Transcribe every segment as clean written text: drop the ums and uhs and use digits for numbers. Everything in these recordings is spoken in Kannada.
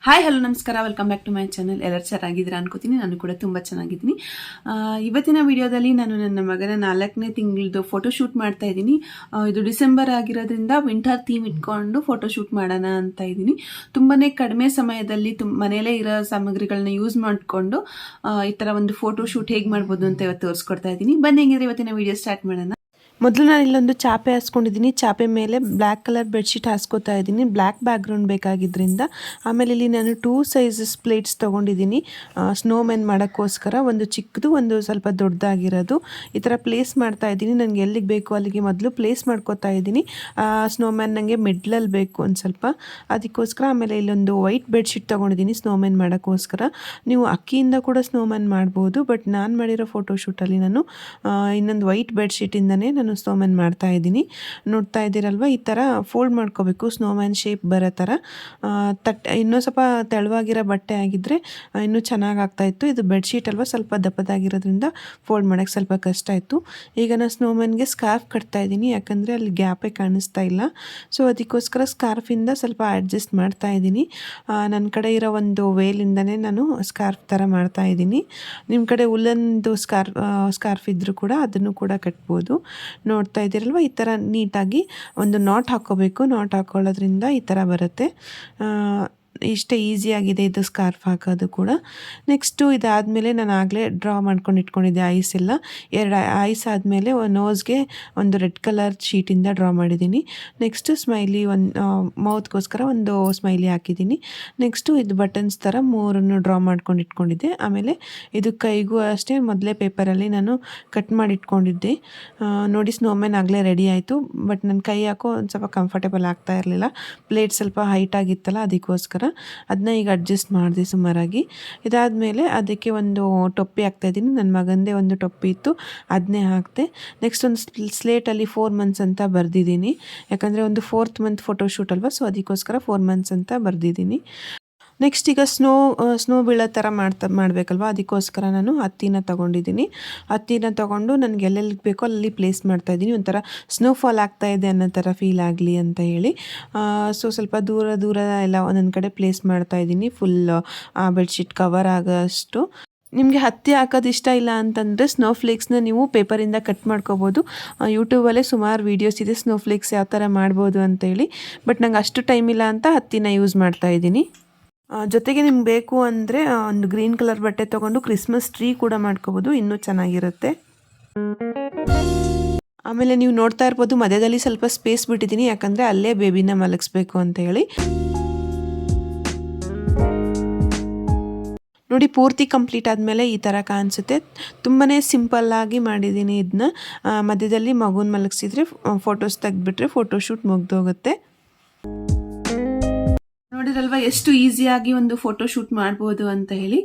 ಹಾಯ್ ಹಲೋ ನಮಸ್ಕಾರ, welcome back to my channel. ಎಲ್ಲರೂ ಚೆನ್ನಾಗಿದ್ದೀರಾ ಅನ್ಕೋತೀನಿ. ನಾನು ಕೂಡ ತುಂಬ ಚೆನ್ನಾಗಿದ್ದೀನಿ. ಇವತ್ತಿನ ವಿಡಿಯೋದಲ್ಲಿ ನಾನು ನನ್ನ ಮಗನ 4ನೇ ತಿಂಗಳದ್ದು ಫೋಟೋ ಶೂಟ್ ಮಾಡ್ತಾ ಇದ್ದೀನಿ. ಇದು ಡಿಸೆಂಬರ್ ಆಗಿರೋದ್ರಿಂದ ವಿಂಟರ್ ಥೀಮ್ ಇಟ್ಕೊಂಡು ಫೋಟೋ ಶೂಟ್ ಮಾಡೋಣ ಅಂತ ಇದ್ದೀನಿ. ತುಂಬಾ ಕಡಿಮೆ ಸಮಯದಲ್ಲಿ ಮನೆಯಲ್ಲೇ ಇರೋ ಸಾಮಗ್ರಿಗಳನ್ನ ಯೂಸ್ ಮಾಡಿಕೊಂಡು ಈ ಥರ ಒಂದು ಫೋಟೋ ಶೂಟ್ ಹೇಗೆ ಮಾಡ್ಬೋದು ಅಂತ ಇವತ್ತು ತೋರಿಸ್ಕೊಡ್ತಾ ಇದ್ದೀನಿ. ಬನ್ನಿ ಹೆಂಗಿದ್ರೆ ಇವತ್ತಿನ ವಿಡಿಯೋ ಸ್ಟಾರ್ಟ್ ಮಾಡೋಣ. ಮೊದಲು ನಾನು ಇಲ್ಲೊಂದು ಚಾಪೆ ಹಾಸ್ಕೊಂಡಿದ್ದೀನಿ. ಚಾಪೆ ಮೇಲೆ ಬ್ಲ್ಯಾಕ್ ಕಲರ್ ಬೆಡ್ಶೀಟ್ ಹಾಸ್ಕೋತಾ ಇದ್ದೀನಿ. ಬ್ಲ್ಯಾಕ್ ಬ್ಯಾಕ್ಗ್ರೌಂಡ್ ಬೇಕಾಗಿದ್ದರಿಂದ. ಆಮೇಲೆ ಇಲ್ಲಿ ನಾನು 2 ಸೈಜಸ್ ಪ್ಲೇಟ್ಸ್ ತೊಗೊಂಡಿದ್ದೀನಿ ಸ್ನೋಮ್ಯಾನ್ ಮಾಡೋಕ್ಕೋಸ್ಕರ. ಒಂದು ಚಿಕ್ಕದು, ಒಂದು ಸ್ವಲ್ಪ ದೊಡ್ಡದಾಗಿರೋದು. ಈ ಥರ ಪ್ಲೇಸ್ ಮಾಡ್ತಾ ಇದ್ದೀನಿ. ನನಗೆ ಎಲ್ಲಿಗೆ ಬೇಕು ಅಲ್ಲಿಗೆ ಮೊದಲು ಪ್ಲೇಸ್ ಮಾಡ್ಕೋತಾ ಇದ್ದೀನಿ. ಸ್ನೋಮ್ಯಾನ್ ನನಗೆ ಮಿಡ್ಲಲ್ಲಿ ಬೇಕು ಒಂದು ಸ್ವಲ್ಪ, ಅದಕ್ಕೋಸ್ಕರ. ಆಮೇಲೆ ಇಲ್ಲೊಂದು ವೈಟ್ ಬೆಡ್ಶೀಟ್ ತೊಗೊಂಡಿದ್ದೀನಿ ಸ್ನೋಮ್ಯಾನ್ ಮಾಡೋಕ್ಕೋಸ್ಕರ. ನೀವು ಅಕ್ಕಿಯಿಂದ ಕೂಡ ಸ್ನೋಮ್ಯಾನ್ ಮಾಡ್ಬೋದು, ಬಟ್ ನಾನು ಮಾಡಿರೋ ಫೋಟೋಶೂಟಲ್ಲಿ ನಾನು ಇನ್ನೊಂದು ವೈಟ್ ಬೆಡ್ಶೀಟಿಂದನೇ ನಾನು ಸ್ನೋಮ್ಯಾನ್ ಮಾಡ್ತಾ ಇದ್ದೀನಿ. ನೋಡ್ತಾ ಇದ್ದೀರಲ್ವ, ಈ ಥರ ಫೋಲ್ಡ್ ಮಾಡ್ಕೋಬೇಕು ಸ್ನೋಮ್ಯಾನ್ ಶೇಪ್ ಬರೋ ಥರ. ಇನ್ನೂ ಸ್ವಲ್ಪ ತೆಳುವಾಗಿರೋ ಬಟ್ಟೆ ಆಗಿದ್ದರೆ ಇನ್ನೂ ಚೆನ್ನಾಗಿ ಆಗ್ತಾಯಿತ್ತು. ಇದು ಬೆಡ್ಶೀಟ್ ಅಲ್ವ, ಸ್ವಲ್ಪ ದಪ್ಪದಾಗಿರೋದ್ರಿಂದ ಫೋಲ್ಡ್ ಮಾಡೋಕ್ಕೆ ಸ್ವಲ್ಪ ಕಷ್ಟ ಆಯಿತು. ಈಗ ನಾನು ಸ್ನೋಮ್ಯಾನ್ಗೆ ಸ್ಕಾರ್ಫ್ ಕಟ್ತಾ ಇದ್ದೀನಿ, ಯಾಕಂದರೆ ಅಲ್ಲಿ ಗ್ಯಾಪೇ ಕಾಣಿಸ್ತಾ ಇಲ್ಲ. ಸೊ ಅದಕ್ಕೋಸ್ಕರ ಸ್ಕಾರ್ಫಿಂದ ಸ್ವಲ್ಪ ಅಡ್ಜಸ್ಟ್ ಮಾಡ್ತಾ ಇದ್ದೀನಿ. ನನ್ನ ಕಡೆ ಇರೋ ಒಂದು ವೇಲಿಂದನೇ ನಾನು ಸ್ಕಾರ್ಫ್ ಥರ ಮಾಡ್ತಾ ಇದ್ದೀನಿ. ನಿಮ್ಮ ಕಡೆ ಉಲ್ಲನ್ದು ಸ್ಕಾರ್ಫ್ ಇದ್ದರೂ ಕೂಡ ಅದನ್ನು ಕೂಡ ಕಟ್ಬೋದು. ನೋಡ್ತಾ ಇದ್ದೀರಲ್ವ, ಈ ಥರ ನೀಟಾಗಿ ಒಂದು ನಾಟ್ ಹಾಕ್ಕೋಬೇಕು. ನಾಟ್ ಹಾಕ್ಕೊಳ್ಳೋದ್ರಿಂದ ಈ ಥರ ಬರುತ್ತೆ. ಇಷ್ಟೇ ಈಸಿಯಾಗಿದೆ ಇದು ಸ್ಕಾರ್ಫ್ ಹಾಕೋದು ಕೂಡ. ನೆಕ್ಸ್ಟು ಇದಾದಮೇಲೆ ನಾನು ಆಗಲೇ ಡ್ರಾ ಮಾಡ್ಕೊಂಡು ಇಟ್ಕೊಂಡಿದ್ದೆ ಐಸ್ ಎಲ್ಲ. 2 ಐಸ್ ಆದಮೇಲೆ ನೋಸ್ಗೆ ಒಂದು ರೆಡ್ ಕಲರ್ ಶೀಟಿಂದ ಡ್ರಾ ಮಾಡಿದ್ದೀನಿ. ನೆಕ್ಸ್ಟು ಸ್ಮೈಲಿ, ಒಂದು ಮೌತ್ಗೋಸ್ಕರ ಒಂದು ಸ್ಮೈಲಿ ಹಾಕಿದ್ದೀನಿ. ನೆಕ್ಸ್ಟು ಇದು ಬಟನ್ಸ್ ಥರ 3 ಡ್ರಾ ಮಾಡ್ಕೊಂಡು ಇಟ್ಕೊಂಡಿದ್ದೆ. ಆಮೇಲೆ ಇದು ಕೈಗೂ ಅಷ್ಟೇ ಮೊದಲೇ ಪೇಪರಲ್ಲಿ ನಾನು ಕಟ್ ಮಾಡಿ ಇಟ್ಕೊಂಡಿದ್ದೆ. ನೋಡಿ, ಸ್ನೋಮ್ಯಾನ್ ಆಗಲೇ ರೆಡಿ ಆಯಿತು. ಬಟ್ ನನ್ನ ಕೈ ಹಾಕೋ ಒಂದು ಸ್ವಲ್ಪ ಕಂಫರ್ಟೇಬಲ್ ಆಗ್ತಾ ಇರಲಿಲ್ಲ. ಪ್ಲೇಟ್ ಸ್ವಲ್ಪ ಹೈಟ್ ಆಗಿತ್ತಲ್ಲ, ಅದಕ್ಕೋಸ್ಕರ ಅದನ್ನ ಈಗ ಅಡ್ಜಸ್ಟ್ ಮಾಡಿದೆ ಸುಮಾರಾಗಿ. ಇದಾದಮೇಲೆ ಅದಕ್ಕೆ ಒಂದು ಟೊಪ್ಪಿ ಹಾಕ್ತಾಯಿದ್ದೀನಿ. ನನ್ನ ಮಗಂದೇ ಒಂದು ಟೊಪ್ಪಿ ಇತ್ತು, ಅದನ್ನೇ ಹಾಕಿದೆ. ನೆಕ್ಸ್ಟ್ ಒಂದು ಸ್ಲೇಟಲ್ಲಿ 4 months ಅಂತ ಬರೆದಿದ್ದೀನಿ, ಯಾಕಂದರೆ ಒಂದು 4th month ಫೋಟೋಶೂಟ್ ಅಲ್ವಾ, ಸೊ ಅದಕ್ಕೋಸ್ಕರ 4 months ಅಂತ ಬರೆದಿದ್ದೀನಿ. ನೆಕ್ಸ್ಟ್ ಈಗ ಸ್ನೋ ಬೀಳೋ ಥರ ಮಾಡಬೇಕಲ್ವ, ಅದಕ್ಕೋಸ್ಕರ ನಾನು ಹತ್ತಿನ ತೊಗೊಂಡಿದ್ದೀನಿ. ಹತ್ತಿನ ತೊಗೊಂಡು ನನಗೆ ಎಲ್ಲೆಲ್ಲಿಗೆ ಬೇಕೋ ಅಲ್ಲಿ ಪ್ಲೇಸ್ ಮಾಡ್ತಾಯಿದ್ದೀನಿ. ಒಂಥರ ಸ್ನೋಫಾಲ್ ಆಗ್ತಾಯಿದೆ ಅನ್ನೋ ಥರ ಫೀಲ್ ಆಗಲಿ ಅಂತ ಹೇಳಿ. ಸೊ ಸ್ವಲ್ಪ ದೂರ ಎಲ್ಲ ಒಂದೊಂದು ಕಡೆ ಪ್ಲೇಸ್ ಮಾಡ್ತಾಯಿದ್ದೀನಿ, ಫುಲ್ ಬೆಡ್ಶೀಟ್ ಕವರ್ ಆಗೋಷ್ಟು. ನಿಮಗೆ ಹತ್ತಿ ಹಾಕೋದು ಇಷ್ಟ ಇಲ್ಲ ಅಂತಂದರೆ ಸ್ನೋಫ್ಲೇಕ್ಸ್ನ ನೀವು ಪೇಪರಿಂದ ಕಟ್ ಮಾಡ್ಕೋಬೋದು. ಯೂಟ್ಯೂಬಲ್ಲೇ ಸುಮಾರು ವೀಡಿಯೋಸ್ ಇದೆ ಸ್ನೋಫ್ಲೇಕ್ಸ್ ಯಾವ ಥರ ಮಾಡ್ಬೋದು ಅಂತೇಳಿ. ಬಟ್ ನಂಗೆ ಅಷ್ಟು ಟೈಮ್ ಇಲ್ಲ ಅಂತ ಹತ್ತಿನ ಯೂಸ್ ಮಾಡ್ತಾಯಿದ್ದೀನಿ. ಜೊತೆಗೆ ನಿಮ್ಗೆ ಬೇಕು ಅಂದರೆ ಒಂದು ಗ್ರೀನ್ ಕಲರ್ ಬಟ್ಟೆ ತೊಗೊಂಡು ಕ್ರಿಸ್ಮಸ್ ಟ್ರೀ ಕೂಡ ಮಾಡ್ಕೋಬೋದು, ಇನ್ನೂ ಚೆನ್ನಾಗಿರುತ್ತೆ. ಆಮೇಲೆ ನೀವು ನೋಡ್ತಾ ಇರ್ಬೋದು, ಮಧ್ಯದಲ್ಲಿ ಸ್ವಲ್ಪ ಸ್ಪೇಸ್ ಬಿಟ್ಟಿದ್ದೀನಿ, ಯಾಕಂದರೆ ಅಲ್ಲೇ ಬೇಬಿನ ಮಲಗಿಸ್ಬೇಕು ಅಂತ ಹೇಳಿ. ನೋಡಿ, ಪೂರ್ತಿ ಕಂಪ್ಲೀಟ್ ಆದಮೇಲೆ ಈ ಥರ ಕಾಣಿಸುತ್ತೆ. ತುಂಬಾ ಸಿಂಪಲ್ಲಾಗಿ ಮಾಡಿದ್ದೀನಿ ಇದನ್ನ. ಮಧ್ಯದಲ್ಲಿ ಮಗುನ ಮಲಗಿಸಿದ್ರೆ ಫೋಟೋಸ್ ತೆಗೆದುಬಿಟ್ರೆ ಫೋಟೋಶೂಟ್ ಮುಗ್ದೋಗುತ್ತೆ. ನೋಡಿರಲ್ವಾ ಎಷ್ಟು ಈಸಿಯಾಗಿ ಒಂದು ಫೋಟೋ ಶೂಟ್ ಮಾಡ್ಬೋದು ಅಂತ ಹೇಳಿ.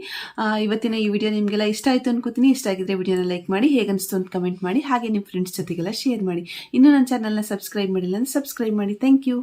ಇವತ್ತಿನ ಈ ವಿಡಿಯೋ ನಿಮಗೆಲ್ಲ ಇಷ್ಟ ಆಯಿತು ಅನ್ಕೋತೀನಿ. ಇಷ್ಟ ಆಗಿದ್ರೆ ವಿಡಿಯೋನ ಲೈಕ್ ಮಾಡಿ, ಹೇಗನ್ನಿಸ್ತು ಅಂತ ಕಮೆಂಟ್ ಮಾಡಿ, ಹಾಗೆ ನಿಮ್ಮ ಫ್ರೆಂಡ್ಸ್ ಜೊತೆಗೆಲ್ಲ ಶೇರ್ ಮಾಡಿ. ಇನ್ನೂ ನನ್ನ ಚಾನಲ್ನ ಸಬ್ಸ್ಕ್ರೈಬ್ ಮಾಡಿಲ್ಲ ಅಂದರೆ ಸಬ್ಸ್ಕ್ರೈಬ್ ಮಾಡಿ. Thank you.